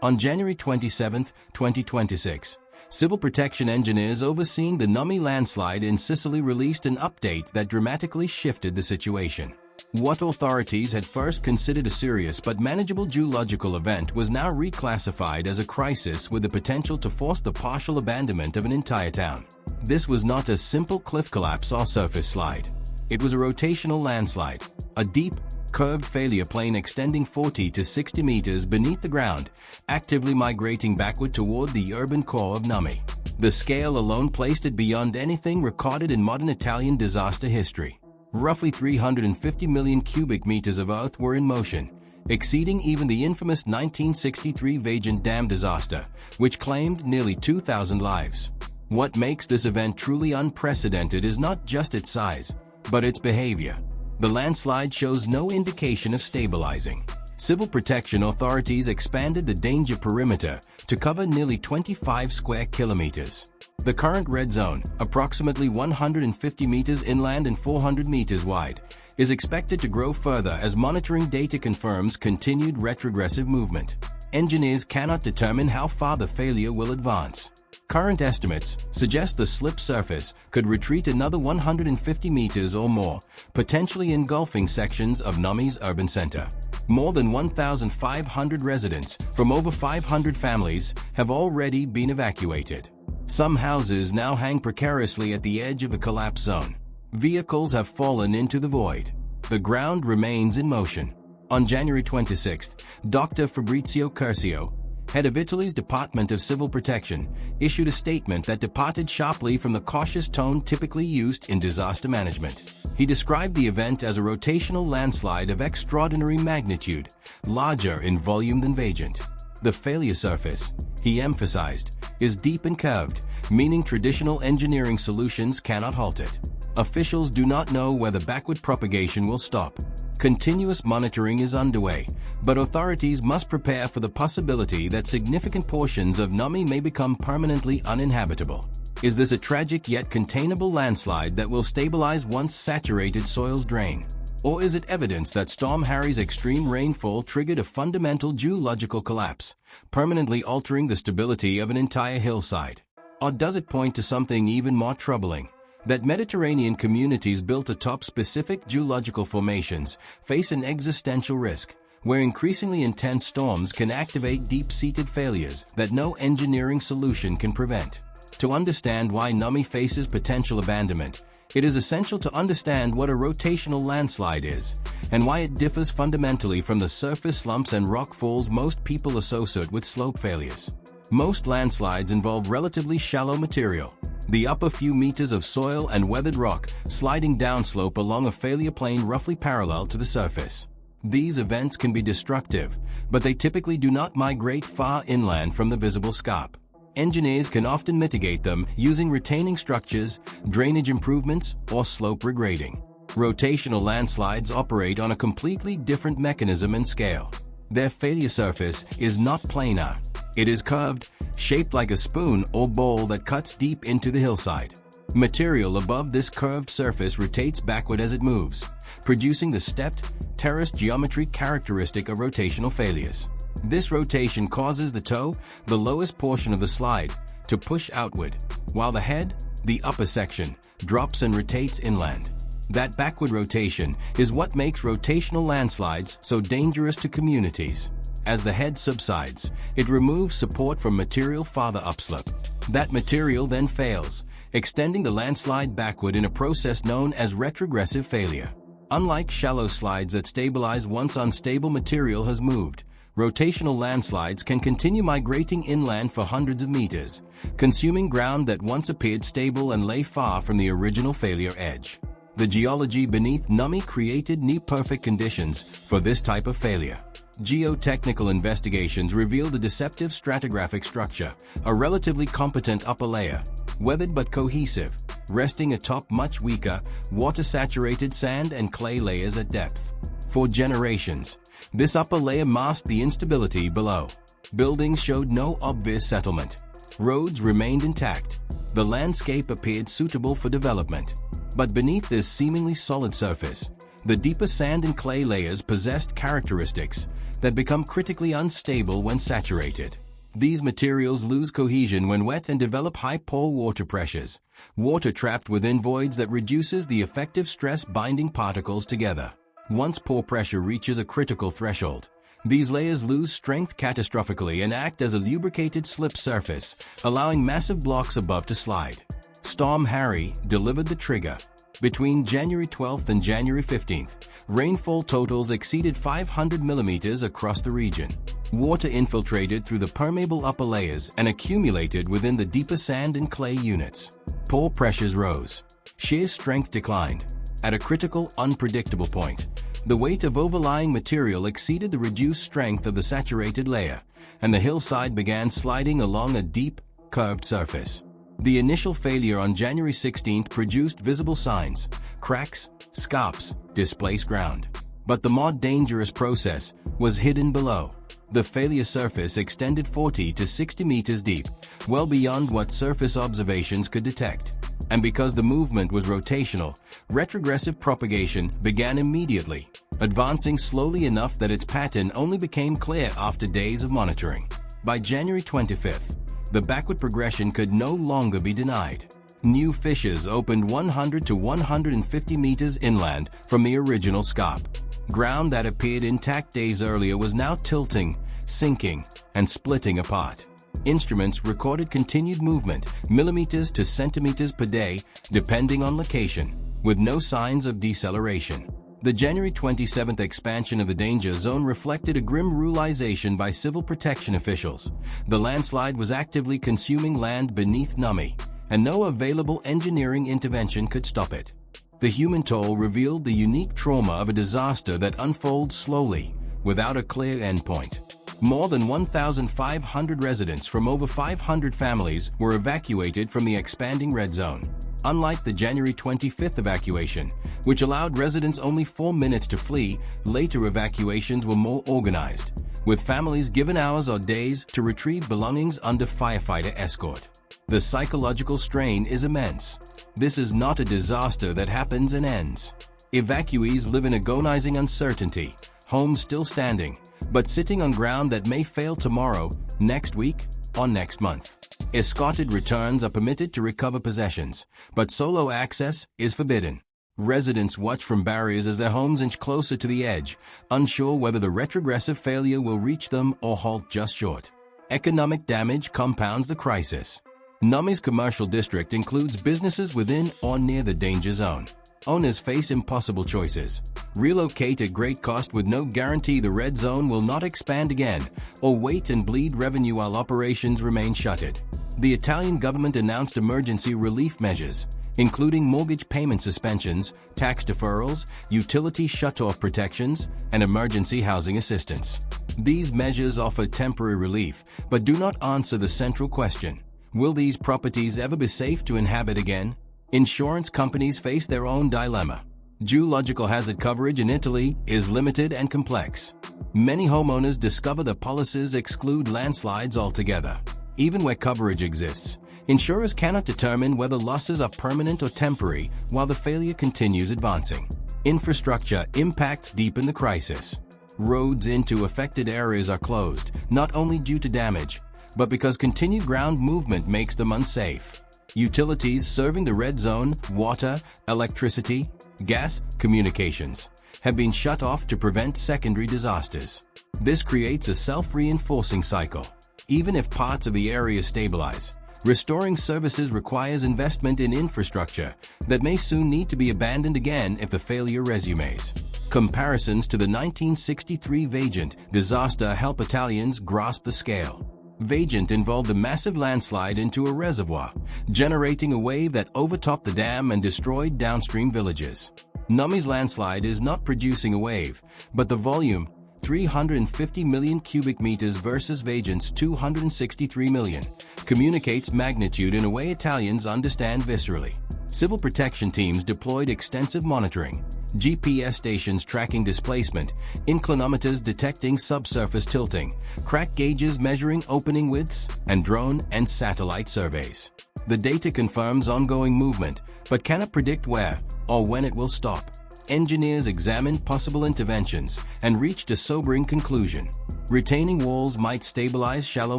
On January 27, 2026, civil protection engineers overseeing the Niscemi landslide in Sicily released an update that dramatically shifted the situation. What authorities had first considered a serious but manageable geological event was now reclassified as a crisis with the potential to force the partial abandonment of an entire town. This was not a simple cliff collapse or surface slide. It was a rotational landslide, a deep, curved failure plain extending 40 to 60 meters beneath the ground, actively migrating backward toward the urban core of Niscemi. The scale alone placed it beyond anything recorded in modern Italian disaster history. Roughly 350 million cubic meters of earth were in motion, exceeding even the infamous 1963 Vajont dam disaster, which claimed nearly 2,000 lives. What makes this event truly unprecedented is not just its size, but its behavior. The landslide shows no indication of stabilizing. Civil protection authorities expanded the danger perimeter to cover nearly 25 square kilometers. The current red zone, approximately 150 meters inland and 400 meters wide, is expected to grow further as monitoring data confirms continued retrogressive movement. Engineers cannot determine how far the failure will advance. Current estimates suggest the slip surface could retreat another 150 meters or more, potentially engulfing sections of Niscemi's urban center. More than 1,500 residents from over 500 families have already been evacuated. Some houses now hang precariously at the edge of the collapse zone. Vehicles have fallen into the void. The ground remains in motion. On January 26, Dr. Fabrizio Curcio, head of Italy's Department of Civil Protection, issued a statement that departed sharply from the cautious tone typically used in disaster management. He described the event as a rotational landslide of extraordinary magnitude, larger in volume than Vajont. The failure surface, he emphasized, is deep and curved, meaning traditional engineering solutions cannot halt it. Officials do not know whether backward propagation will stop. Continuous monitoring is underway, but authorities must prepare for the possibility that significant portions of Niscemi may become permanently uninhabitable. Is this a tragic yet containable landslide that will stabilize once saturated soils drain? Or is it evidence that Storm Harry's extreme rainfall triggered a fundamental geological collapse, permanently altering the stability of an entire hillside? Or does it point to something even more troubling? That Mediterranean communities built atop specific geological formations face an existential risk, where increasingly intense storms can activate deep-seated failures that no engineering solution can prevent. To understand why Niscemi faces potential abandonment, it is essential to understand what a rotational landslide is, and why it differs fundamentally from the surface slumps and rock falls most people associate with slope failures. Most landslides involve relatively shallow material, the upper few meters of soil and weathered rock sliding downslope along a failure plane roughly parallel to the surface. These events can be destructive, but they typically do not migrate far inland from the visible scarp. Engineers can often mitigate them using retaining structures, drainage improvements, or slope regrading. Rotational landslides operate on a completely different mechanism and scale. Their failure surface is not planar. It is curved, shaped like a spoon or bowl that cuts deep into the hillside. Material above this curved surface rotates backward as it moves, producing the stepped, terraced geometry characteristic of rotational failures. This rotation causes the toe, the lowest portion of the slide, to push outward, while the head, the upper section, drops and rotates inland. That backward rotation is what makes rotational landslides so dangerous to communities. As the head subsides, it removes support from material farther upslope. That material then fails, extending the landslide backward in a process known as retrogressive failure. Unlike shallow slides that stabilize once unstable material has moved, rotational landslides can continue migrating inland for hundreds of meters, consuming ground that once appeared stable and lay far from the original failure edge. The geology beneath Niscemi created near-perfect conditions for this type of failure. Geotechnical investigations revealed a deceptive stratigraphic structure, a relatively competent upper layer, weathered but cohesive, resting atop much weaker, water-saturated sand and clay layers at depth. For generations, this upper layer masked the instability below. Buildings showed no obvious settlement. Roads remained intact. The landscape appeared suitable for development. But beneath this seemingly solid surface, The deeper sand and clay layers possessed characteristics that become critically unstable when saturated. These materials lose cohesion when wet and develop high pore water pressures, water trapped within voids that reduces the effective stress binding particles together. Once pore pressure reaches a critical threshold, these layers lose strength catastrophically and act as a lubricated slip surface, allowing massive blocks above to slide. Storm Harry delivered the trigger. Between January 12th and January 15th, rainfall totals exceeded 500 millimeters across the region. Water infiltrated through the permeable upper layers and accumulated within the deeper sand and clay units. Pore pressures rose. Shear strength declined. At a critical, unpredictable point, the weight of overlying material exceeded the reduced strength of the saturated layer, and the hillside began sliding along a deep, curved surface. The initial failure on January 16th produced visible signs: cracks, scarps, displaced ground. But the more dangerous process was hidden below. The failure surface extended 40 to 60 meters deep, well beyond what surface observations could detect. And because the movement was rotational, retrogressive propagation began immediately, advancing slowly enough that its pattern only became clear after days of monitoring. By January 25th, the backward progression could no longer be denied. New fissures opened 100 to 150 meters inland from the original scarp. Ground that appeared intact days earlier was now tilting, sinking, and splitting apart. Instruments recorded continued movement, millimeters to centimeters per day, depending on location, with no signs of deceleration. The January 27th expansion of the danger zone reflected a grim realization by civil protection officials. The landslide was actively consuming land beneath Niscemi, and no available engineering intervention could stop it. The human toll revealed the unique trauma of a disaster that unfolds slowly, without a clear endpoint. More than 1,500 residents from over 500 families were evacuated from the expanding red zone. Unlike the January 25th evacuation, which allowed residents only 4 minutes to flee, later evacuations were more organized, with families given hours or days to retrieve belongings under firefighter escort. The psychological strain is immense. This is not a disaster that happens and ends. Evacuees live in agonizing uncertainty, homes still standing, but sitting on ground that may fail tomorrow, next week, or next month. Escorted returns are permitted to recover possessions, but solo access is forbidden. Residents watch from barriers as their homes inch closer to the edge, unsure whether the retrogressive failure will reach them or halt just short. Economic damage compounds the crisis. Niscemi's commercial district includes businesses within or near the danger zone. Owners face impossible choices: relocate at great cost with no guarantee the red zone will not expand again, or wait and bleed revenue while operations remain shuttered. The Italian government announced emergency relief measures, including mortgage payment suspensions, tax deferrals, utility shut-off protections, and emergency housing assistance. These measures offer temporary relief, but do not answer the central question: will these properties ever be safe to inhabit again? Insurance companies face their own dilemma. Geological hazard coverage in Italy is limited and complex. Many homeowners discover the policies exclude landslides altogether. Even where coverage exists, insurers cannot determine whether losses are permanent or temporary while the failure continues advancing. Infrastructure impacts deepen the crisis. Roads into affected areas are closed, not only due to damage, but because continued ground movement makes them unsafe. Utilities serving the red zone, water, electricity, gas, communications, have been shut off to prevent secondary disasters. This creates a self-reinforcing cycle. Even if parts of the area stabilize, restoring services requires investment in infrastructure that may soon need to be abandoned again if the failure resumes. Comparisons to the 1963 Vajont disaster help Italians grasp the scale. Vajont involved a massive landslide into a reservoir, generating a wave that overtopped the dam and destroyed downstream villages. Niscemi's landslide is not producing a wave, but the volume, 350 million cubic meters versus Vajont's 263 million, communicates magnitude in a way Italians understand viscerally. Civil protection teams deployed extensive monitoring, GPS stations tracking displacement, inclinometers detecting subsurface tilting, crack gauges measuring opening widths, and drone and satellite surveys. The data confirms ongoing movement, but cannot predict where or when it will stop. engineers examined possible interventions and reached a sobering conclusion. Retaining walls might stabilize shallow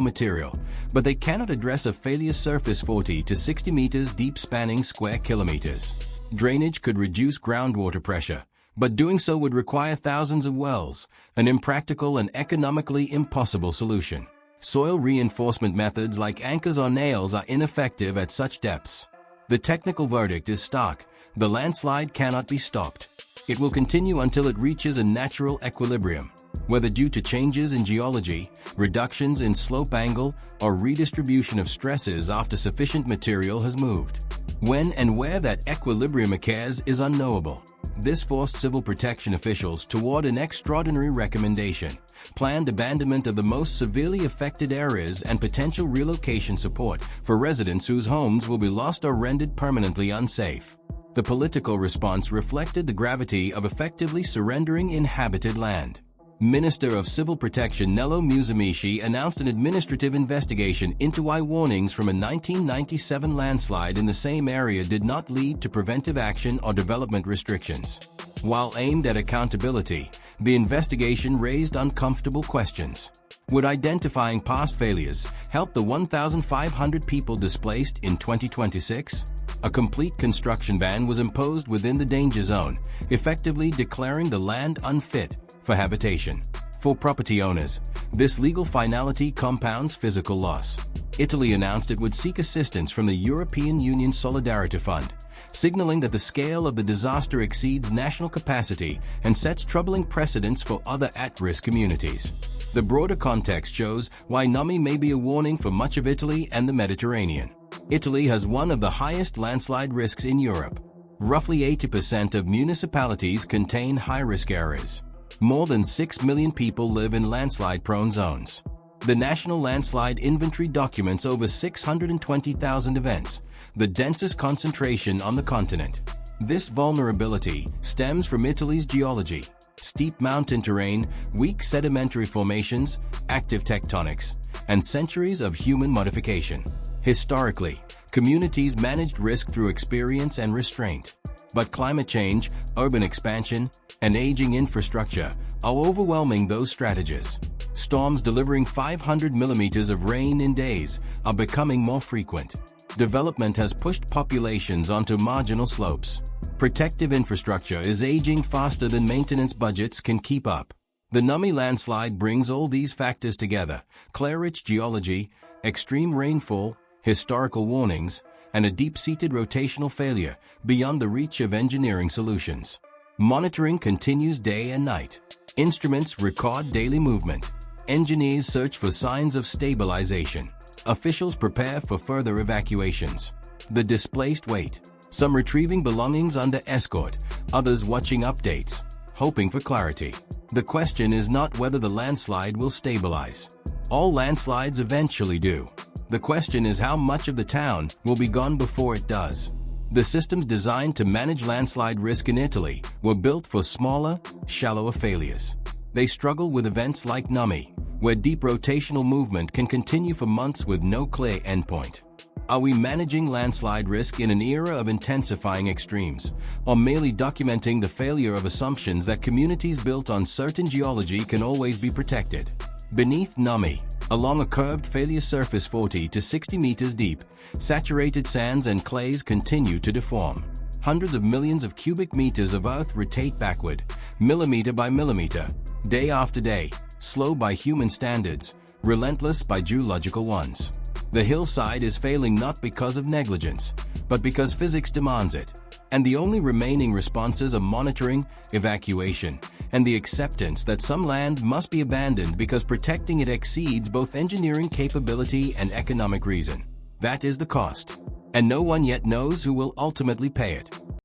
material, but they cannot address a failure surface 40 to 60 meters deep spanning square kilometers. Drainage could reduce groundwater pressure, but doing so would require thousands of wells, an impractical and economically impossible solution. Soil reinforcement methods like anchors or nails are ineffective at such depths. The technical verdict is stark: the landslide cannot be stopped. It will continue until it reaches a natural equilibrium, whether due to changes in geology, reductions in slope angle, or redistribution of stresses after sufficient material has moved. When and where that equilibrium occurs is unknowable. This forced civil protection officials toward an extraordinary recommendation: planned abandonment of the most severely affected areas and potential relocation support for residents whose homes will be lost or rendered permanently unsafe. The political response reflected the gravity of effectively surrendering inhabited land. Minister of Civil Protection Nello Musumeci announced an administrative investigation into why warnings from a 1997 landslide in the same area did not lead to preventive action or development restrictions. While aimed at accountability, the investigation raised uncomfortable questions. Would identifying past failures help the 1,500 people displaced in 2026? A complete construction ban was imposed within the danger zone, effectively declaring the land unfit for habitation. For property owners, this legal finality compounds physical loss. Italy announced it would seek assistance from the European Union Solidarity Fund, signaling that the scale of the disaster exceeds national capacity and sets troubling precedents for other at-risk communities. The broader context shows why Nami may be a warning for much of Italy and the Mediterranean. Italy has one of the highest landslide risks in Europe. Roughly 80% of municipalities contain high-risk areas. More than 6 million people live in landslide-prone zones. The National Landslide Inventory documents over 620,000 events, the densest concentration on the continent. This vulnerability stems from Italy's geology: steep mountain terrain, weak sedimentary formations, active tectonics, and centuries of human modification. Historically, communities managed risk through experience and restraint. But climate change, urban expansion, and aging infrastructure are overwhelming those strategies. Storms delivering 500 millimeters of rain in days are becoming more frequent. Development has pushed populations onto marginal slopes. Protective infrastructure is aging faster than maintenance budgets can keep up. The Nami landslide brings all these factors together: clay-rich geology, extreme rainfall, historical warnings, and a deep-seated rotational failure beyond the reach of engineering solutions. Monitoring continues day and night. Instruments record daily movement. Engineers search for signs of stabilization. Officials prepare for further evacuations. The displaced wait, some retrieving belongings under escort, others watching updates, hoping for clarity. The question is not whether the landslide will stabilize. All landslides eventually do. The question is how much of the town will be gone before it does. The systems designed to manage landslide risk in Italy were built for smaller, shallower failures. They struggle with events like Nami, where deep rotational movement can continue for months with no clear endpoint. Are we managing landslide risk in an era of intensifying extremes, or merely documenting the failure of assumptions that communities built on certain geology can always be protected? Beneath Nami, along a curved failure surface 40 to 60 meters deep, saturated sands and clays continue to deform. Hundreds of millions of cubic meters of earth rotate backward, millimeter by millimeter, day after day, slow by human standards, relentless by geological ones. The hillside is failing not because of negligence, but because physics demands it. And the only remaining responses are monitoring, evacuation, and the acceptance that some land must be abandoned because protecting it exceeds both engineering capability and economic reason. That is the cost. And no one yet knows who will ultimately pay it.